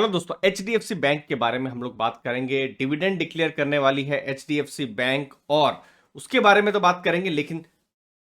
Hello दोस्तों, HDFC bank के बारे में हम लोग बात करेंगे। डिविडेंड डिक्लेयर करने वाली है एचडीएफसी बैंक और उसके बारे में तो बात करेंगे, लेकिन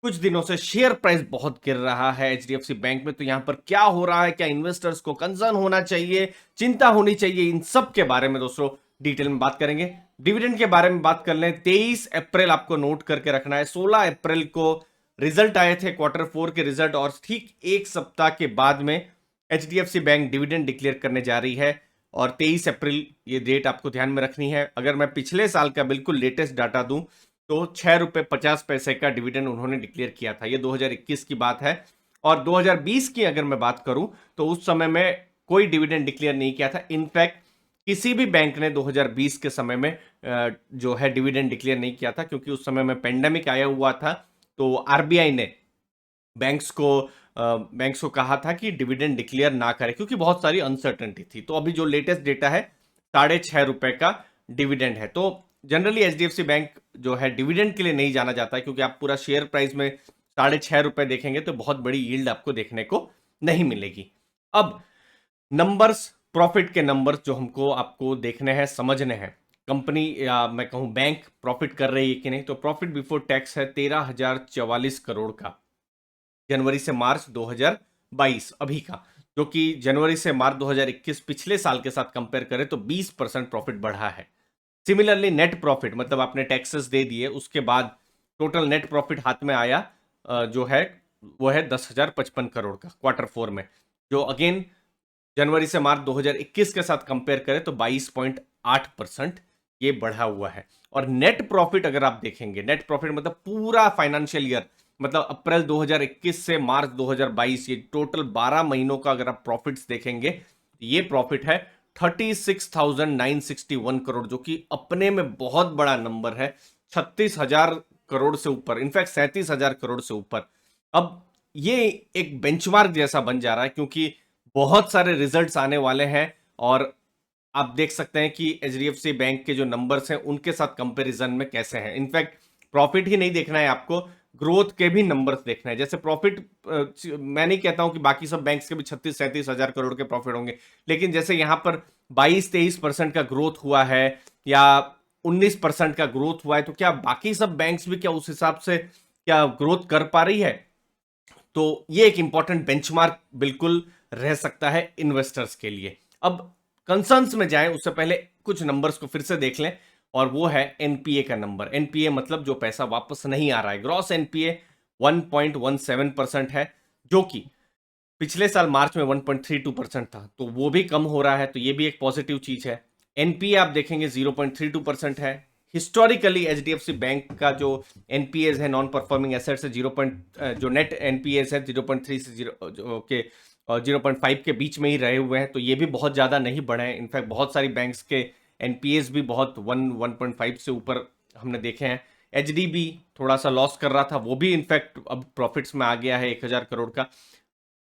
कुछ दिनों से शेयर प्राइस बहुत गिर रहा है एचडीएफसी बैंक में। तो यहां पर क्या हो रहा है, क्या इन्वेस्टर्स को कंसर्न होना चाहिए, चिंता होनी चाहिए, इन सब के बारे में दोस्तों डिटेल में बात करेंगे। डिविडेंड के बारे में बात कर लें। 23 अप्रैल आपको नोट करके रखना है। 16 अप्रैल को रिजल्ट आए थे क्वार्टर 4 के रिजल्ट, और ठीक एक सप्ताह के बाद में एचडीएफसी बैंक डिविडेंड डिक्लेयर करने जा रही है। और 23 अप्रैल ये डेट आपको ध्यान में रखनी है। अगर मैं पिछले साल का बिल्कुल लेटेस्ट डाटा दूं तो 6 रुपए 50 पैसे का डिविडेंड उन्होंने डिक्लेयर किया था। ये 2021 की बात है। और 2020 की अगर मैं बात करूं तो उस समय में कोई डिविडेंड डिक्लेयर नहीं किया था। इनफैक्ट किसी भी बैंक ने 2020 के समय में जो है डिविडेंड डिक्लेयर नहीं किया था, क्योंकि उस समय में पेंडेमिक आया हुआ था। तो आरबीआई ने बैंक्स को कहा था कि डिविडेंड डिक्लेयर ना करें, क्योंकि बहुत सारी अनसर्टेनिटी थी। तो अभी जो लेटेस्ट डेटा है, 6.5 रुपए का डिविडेंड है। तो जनरली एचडीएफसी बैंक जो है डिविडेंड के लिए नहीं जाना जाता है, क्योंकि आप पूरा शेयर प्राइस में 6.5 रुपए देखेंगे तो बहुत बड़ी यील्ड आपको देखने को नहीं मिलेगी। अब नंबर्स, प्रॉफिट के नंबर्स जो हमको आपको देखने हैं, समझने हैं। कंपनी या मैं कहूं बैंक प्रॉफिट कर रही है कि नहीं। तो प्रॉफिट बिफोर टैक्स है 13,044 करोड़ का, जनवरी से मार्च 2022 अभी का, जो कि जनवरी से मार्च 2021 पिछले साल के साथ कंपेयर करें तो 20% प्रॉफिट बढ़ा है। सिमिलरली नेट प्रॉफिट, मतलब आपने टैक्सेस दे दिए उसके बाद टोटल नेट प्रॉफिट हाथ में आया जो है वो है 10,055 करोड़ का क्वार्टर 4 में, जो अगेन जनवरी से मार्च 2021 के साथ कंपेयर करें तो 22.8% ये बढ़ा हुआ है। और नेट प्रॉफिट अगर आप देखेंगे, नेट प्रॉफिट मतलब पूरा फाइनेंशियल ईयर, मतलब अप्रैल 2021 से मार्च 2022, ये टोटल 12 महीनों का अगर आप प्रॉफिट्स देखेंगे, ये प्रॉफिट है 36,961 करोड़, जो कि अपने में बहुत बड़ा नंबर है। 36,000 करोड़ से ऊपर, इनफैक्ट 37,000 करोड़ से ऊपर। अब ये एक बेंचमार्क जैसा बन जा रहा है, क्योंकि बहुत सारे रिजल्ट्स आने वाले हैं। और आप देख सकते हैं कि एचडीएफसी बैंक के जो नंबर्स हैं उनके साथ कंपैरिजन में कैसे हैं। इनफैक्ट प्रॉफिट ही नहीं देखना है आपको, ग्रोथ के भी नंबर्स देखना है। जैसे प्रॉफिट, मैं नहीं कहता हूं कि बाकी सब बैंक्स के भी 36-37 हजार करोड़ के प्रॉफिट होंगे, लेकिन जैसे यहां पर 22-23% का ग्रोथ हुआ है या 19% का ग्रोथ हुआ है, तो क्या बाकी सब बैंक्स भी क्या उस हिसाब से क्या ग्रोथ कर पा रही है? तो ये एक इंपॉर्टेंट बेंचमार्क बिल्कुल रह सकता है इन्वेस्टर्स के लिए। अब कंसर्न्स में जाएं उससे पहले कुछ नंबर्स को फिर से देख लें, और वो है एनपीए का नंबर। एनपीए मतलब जो पैसा वापस नहीं आ रहा है। ग्रॉस एनपीए 1.17% है, जो कि पिछले साल मार्च में 1.32% था, तो वो भी कम हो रहा है। तो ये भी एक पॉजिटिव चीज है। एनपीए आप देखेंगे 0.32% है। हिस्टोरिकली एचडीएफसी बैंक का जो एनपीएस है, नॉन परफॉर्मिंग एसेट्स है, जो नेट एनपीएस है 0.3 से 0.5 के बीच में ही रहे हुए हैं। तो ये भी बहुत ज्यादा नहीं बढ़े हैं। इनफैक्ट बहुत सारी बैंक्स के एनपीएस भी बहुत 1.5 से ऊपर हमने देखे हैं। एचडीबी थोड़ा सा लॉस कर रहा था, वो भी इनफैक्ट अब प्रॉफिट्स में आ गया है 1,000 करोड़ का।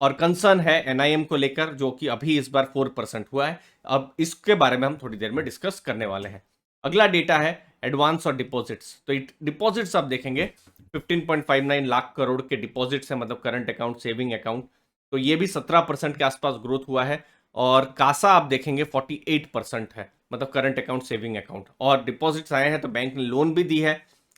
और कंसर्न है एनआईएम को लेकर, जो कि अभी इस बार 4% हुआ है। अब इसके बारे में हम थोड़ी देर में डिस्कस करने वाले हैं। अगला डेटा है एडवांस और डिपॉजिट्स। तो डिपॉजिट्स आप देखेंगे 15.59 लाख करोड़ के डिपॉजिट्स है, मतलब करंट अकाउंट, सेविंग अकाउंट। तो ये भी 17% के आसपास ग्रोथ हुआ है। और कासा आप देखेंगे 48% है, मतलब करंट अकाउंट, सेविंग अकाउंट। और डिपॉजिट्स आए हैं तो बैंक ने लोन भी दी है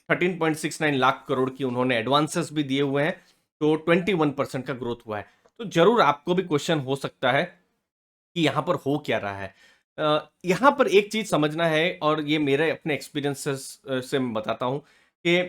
13.69 लाख करोड़ की, उन्होंने एडवांसेस भी दिए हुए हैं। तो 21% का ग्रोथ हुआ है। तो जरूर आपको भी क्वेश्चन हो सकता है कि यहां पर हो क्या रहा है। यहां पर एक चीज समझना है, और ये मेरे अपने एक्सपीरियंसेस से मैं बताता हूं कि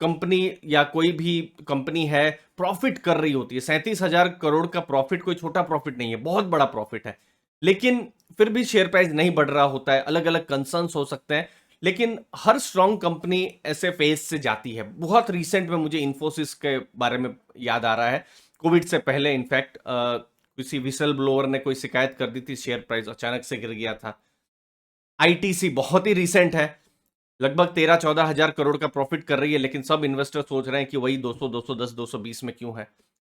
कंपनी या कोई भी कंपनी है, प्रॉफिट कर रही होती है। 37,000 करोड़ का प्रॉफिट कोई छोटा प्रॉफिट नहीं है, बहुत बड़ा प्रॉफिट है। लेकिन फिर भी शेयर प्राइस नहीं बढ़ रहा होता है। अलग अलग कंसर्न्स हो सकते हैं, लेकिन हर स्ट्रांग कंपनी ऐसे फेज से जाती है। बहुत रिसेंट में मुझे इन्फोसिस के बारे में याद आ रहा है। कोविड से पहले इनफैक्ट किसी विसल ब्लोअर ने कोई शिकायत कर दी थी, शेयर प्राइस अचानक से गिर गया था। आईटीसी बहुत ही रिसेंट है, लगभग 13-14 हजार करोड़ का प्रॉफिट कर रही है, लेकिन सब इन्वेस्टर सोच रहे हैं कि वही 200, 210, 220 में क्यों है।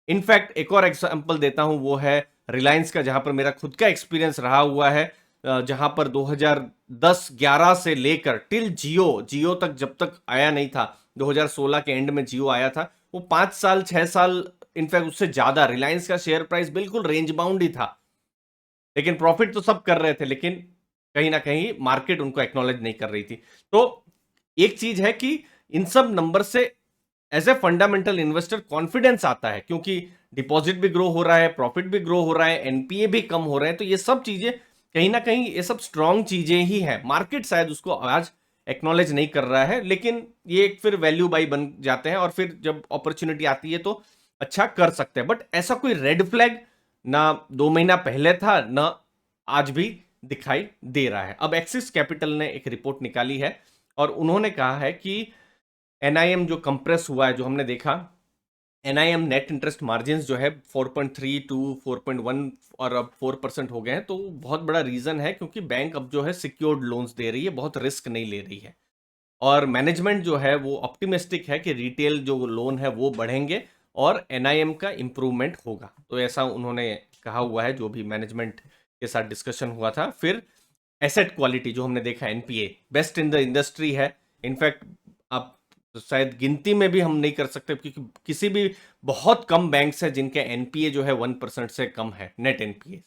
इनफैक्ट एक और एग्जांपल देता हूं, वो है रिलायंस का, जहां पर मेरा खुद का एक्सपीरियंस रहा हुआ है। जहां पर 2010-11 से लेकर टिल जियो, जियो तक जब तक आया नहीं था, 2016 के एंड में जियो आया था, वो 5 साल 6 साल, इनफैक्ट उससे ज्यादा रिलायंस का शेयर प्राइस बिल्कुल रेंज बाउंड ही था। लेकिन प्रॉफिट तो सब कर रहे थे, लेकिन कहीं ना कहीं मार्केट उनको एक्नॉलेज नहीं कर रही थी। तो एक चीज है कि इन सब नंबर से as a fundamental investor confidence आता है, क्योंकि डिपॉजिट भी ग्रो हो रहा है, प्रॉफिट भी ग्रो हो रहा है, एनपीए भी कम हो रहे हैं। तो ये सब चीजें कहीं ना कहीं ये सब स्ट्रांग चीजें ही हैं। मार्केट शायद उसको आज एक्नॉलेज नहीं कर रहा है, लेकिन ये एक फिर वैल्यू बाई बन जाते हैं और फिर जब अपॉर्चुनिटी आती है तो अच्छा कर सकते हैं। बट ऐसा कोई रेड फ्लैग ना 2 महीना पहले था, ना आज भी दिखाई दे रहा है। अब एक्सिस कैपिटल ने एक रिपोर्ट निकाली है और उन्होंने कहा है कि एनआईएम जो कंप्रेस हुआ है, जो हमने देखा, एनआईएम नेट इंटरेस्ट मार्जिन जो है 4.3 टू 4.1 और अब 4% हो गए हैं। तो बहुत बड़ा रीजन है क्योंकि बैंक अब जो है सिक्योर्ड लोन्स दे रही है, बहुत रिस्क नहीं ले रही है। और मैनेजमेंट जो है वो ऑप्टिमिस्टिक है कि रिटेल जो लोन है वो बढ़ेंगे और एनआईएम का इंप्रूवमेंट होगा। तो ऐसा उन्होंने कहा हुआ है जो भी मैनेजमेंट के साथ डिस्कशन हुआ था। फिर एसेट क्वालिटी जो हमने देखा, NPA best in the industry है। इनफैक्ट आप शायद गिनती में भी हम नहीं कर सकते, क्योंकि किसी भी बहुत कम बैंक्स है जिनके एनपीए जो है 1% से कम है, नेट एनपीए।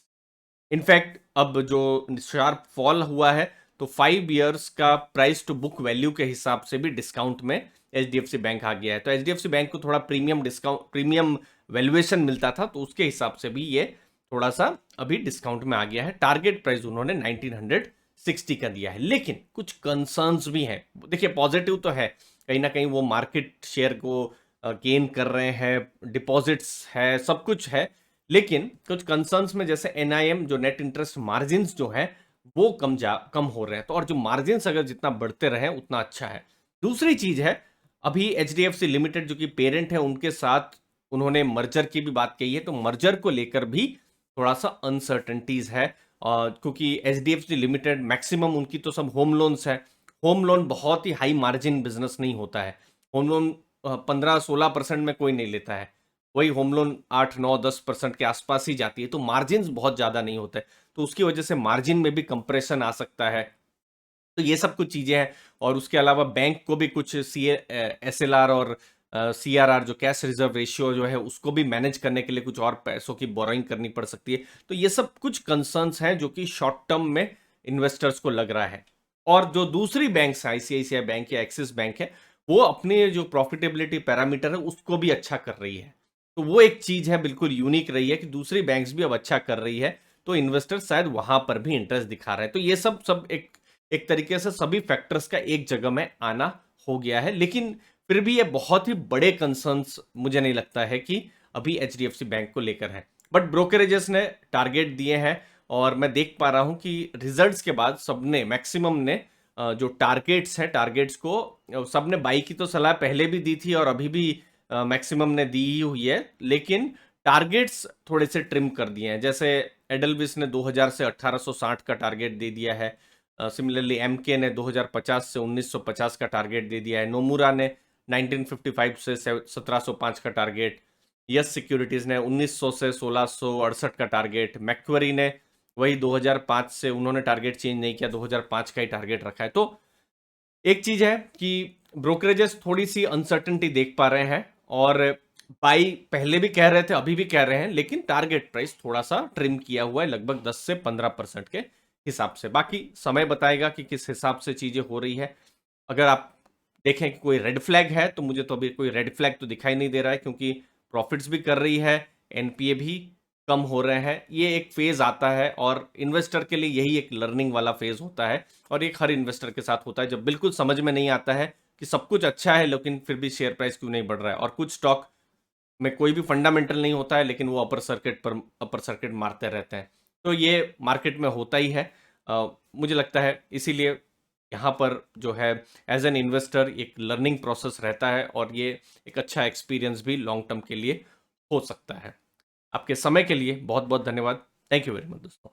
इनफैक्ट अब जो शार्प फॉल हुआ है, तो 5 इयर्स का प्राइस टू बुक वैल्यू के हिसाब से भी डिस्काउंट में एचडीएफसी बैंक आ गया है। तो एचडीएफसी बैंक को थोड़ा प्रीमियम डिस्काउंट, प्रीमियम वैल्यूएशन मिलता था, तो उसके हिसाब से भी ये थोड़ा सा अभी डिस्काउंट में आ गया है। टारगेट प्राइस उन्होंने 1960 का दिया है, लेकिन कुछ कंसर्न्स भी हैं। देखिए, पॉजिटिव तो है, कहीं ना कहीं वो मार्केट शेयर को गेन कर रहे हैं, डिपॉजिट्स है, सब कुछ है। लेकिन कुछ कंसर्न्स में, जैसे एनआईएम जो नेट इंटरेस्ट मार्जिन्स जो है वो कम हो रहे हैं। तो और जो मार्जिन्स अगर जितना बढ़ते रहे उतना अच्छा है। दूसरी चीज है, अभी एचडीएफसी लिमिटेड जो कि पेरेंट है, उनके साथ उन्होंने मर्जर की भी बात कही है। तो मर्जर को लेकर भी थोड़ा सा अनसर्टनिटीज है, क्योंकि एचडीएफसी लिमिटेड मैक्सिमम उनकी तो सब होम लोन्स है। होम लोन बहुत ही हाई मार्जिन बिजनेस नहीं होता है। होम लोन 15-16% में कोई नहीं लेता है, वही होम लोन 8-9-10% के आसपास ही जाती है। तो मार्जिन बहुत ज्यादा नहीं होते, तो उसकी वजह से मार्जिन में भी कंप्रेशन आ सकता है। तो ये सब कुछ चीजें हैं। और उसके अलावा बैंक को भी कुछ एसएलआर और सीआरआर जो कैश रिजर्व रेशियो जो है उसको भी मैनेज करने के लिए कुछ और पैसों की बोरोइंग करनी पड़ सकती है। तो ये सब कुछ कंसर्न्स हैं जो कि शॉर्ट टर्म में इन्वेस्टर्स को लग रहा है। और जो दूसरी बैंक आईसीआईसीआई बैंक या एक्सिस बैंक है, वो अपने जो प्रॉफिटेबिलिटी पैरामीटर है उसको भी अच्छा कर रही है। तो वो एक चीज है, बिल्कुल यूनिक रही है कि दूसरी बैंक्स भी अब अच्छा कर रही है, तो इन्वेस्टर शायद वहां पर भी इंटरेस्ट दिखा रहे हैं। तो ये सब सब एक तरीके से सभी फैक्टर्स का एक जगह में आना हो गया है। लेकिन फिर भी ये बहुत ही बड़े कंसर्न्स मुझे नहीं लगता है कि अभी एचडीएफसी बैंक को लेकर है। बट ब्रोकरेजेस ने टारगेट दिए हैं और मैं देख पा रहा हूं कि रिजल्ट्स के बाद सबने, मैक्सिमम ने जो टारगेट्स हैं, टारगेट्स को सबने बाई की तो सलाह पहले भी दी थी और अभी भी मैक्सिमम ने दी ही हुई है, लेकिन टारगेट्स थोड़े से ट्रिम कर दिए हैं। जैसे एडलविस ने 2000 से 1860 का टारगेट दे दिया है। सिमिलरली एमके ने 2050 से 1950 का टारगेट दे दिया है। नोमुरा ने 1955 से 1705 का टारगेट। यस सिक्योरिटीज ने 1900 से 1668 का टारगेट। मैक्वरी ने वही 2005 से, उन्होंने टारगेट चेंज नहीं किया, 2005 का ही टारगेट रखा है। तो एक चीज है कि ब्रोकरेजेस थोड़ी सी अनसर्टेनिटी देख पा रहे हैं और बाई पहले भी कह रहे थे, अभी भी कह रहे हैं, लेकिन टारगेट प्राइस थोड़ा सा ट्रिम किया हुआ है, लगभग 10 से 15% के हिसाब से। बाकी समय बताएगा कि किस हिसाब से चीजें हो रही है। अगर आप देखें कि कोई रेड फ्लैग है, तो मुझे तो अभी कोई रेड फ्लैग तो दिखाई नहीं दे रहा है, क्योंकि प्रॉफिट्स भी कर रही है, एनपीए भी कम हो रहे हैं। ये एक फेज आता है और इन्वेस्टर के लिए यही एक लर्निंग वाला फेज होता है, और एक हर इन्वेस्टर के साथ होता है जब बिल्कुल समझ में नहीं आता है कि सब कुछ अच्छा है लेकिन फिर भी शेयर प्राइस क्यों नहीं बढ़ रहा है। और कुछ स्टॉक में कोई भी फंडामेंटल नहीं होता है, लेकिन वो अपर सर्किट मारते रहते हैं। तो ये मार्केट में होता ही है। मुझे लगता है इसीलिए यहाँ पर जो है एज एन इन्वेस्टर एक लर्निंग प्रोसेस रहता है, और ये एक अच्छा एक्सपीरियंस भी लॉन्ग टर्म के लिए हो सकता है। आपके समय के लिए बहुत बहुत धन्यवाद। थैंक यू वेरी मच दोस्तों।